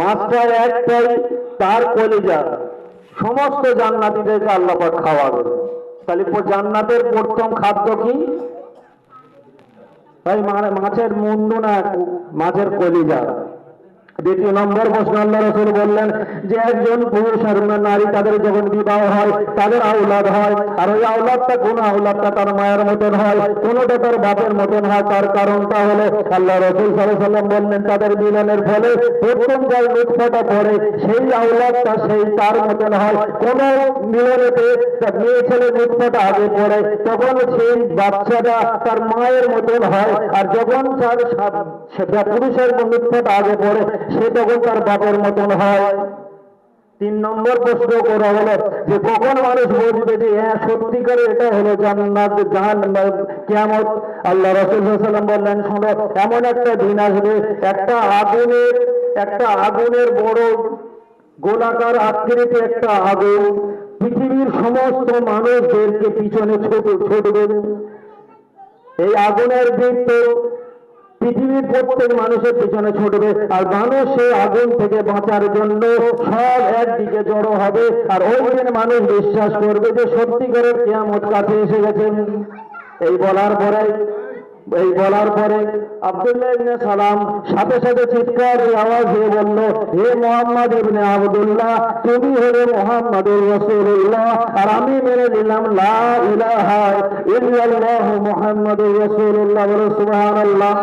মাত্রা একটাই, তার কলিজা সমস্ত জান্নাতীদেরকে আল্লাহ পাক খাওয়াবে। তাহলে জান্নাতের প্রথম খাদ্য কি? তাই মাছের মুন্ডু না, মাছের কলিজা। দ্বিতীয় নম্বর প্রশ্ন, আল্লাহ রাসূল বললেন যে একজন পুরুষ আর নারী তাদের যখন বিবাহ হয়, তাদের আওলাদ হয়, আর ওই আওলাদটা কোন আওলাদটা তার মায়ের মতন হয়, কোনটা তার বাপের মতন হয়। তার কারণটা হলো আল্লাহ রাসূল সাল্লাল্লাহু আলাইহি ওয়াসাল্লাম বললেন তাদের মিলনের ফলে প্রথম যে নুতফাটা পড়ে সেই আওলাদটা সেই তার মতন হয়। কোন মিলনেতে মেয়ে ছেলে নুতফাটা আগে পড়ে তখন সেই বাচ্চাটা তার মায়ের মতন হয়, আর যখন তার পুরুষের নুতফাটা আগে পড়ে সে তখন তার বাপের মতন হয়। 3 নম্বর প্রশ্ন করা হলো যে কখন মানুষ বুঝবে যে হ্যাঁ সত্যিকারে এটা হলো জান্নাত জাহান্নাম কিয়ামত। আল্লাহ রাসূল সাল্লাল্লাহু আলাইহি ওয়াসাল্লাম বললেন শোনো, এমন একটা দিন আসবে, একটা আগুনের বড় গোলাকার আকৃতি একটা আগুন পৃথিবীর সমস্ত মানুষদেরকে পিছনে ছুটবে। এই আগুনের বৃত্ত পৃথিবীর প্রত্যেক মানুষের পিছনে ছুটবে, আর মানুষ সেই আগুন থেকে বাঁচার জন্য সব একদিকে জড়ো হবে। আর ওই দিন মানুষ বিশ্বাস করবে যে সত্যিকারের কিয়ামত কাছে এসে গেছেন। এই বলার পরে আব্দুল্লাহ ইবনে সালাম সাথে সাথে চিৎকার আওয়াজ দিয়ে বলল, হে মুহাম্মদ ইবনে আব্দুল্লাহ, তুমি হলে মুহাম্মদুর রাসূলুল্লাহ, আর আমি মেনে নিলাম লা ইলাহা ইল্লাল্লাহু মুহাম্মাদুর রাসূলুল্লাহ। বলো সুবহানাল্লাহ।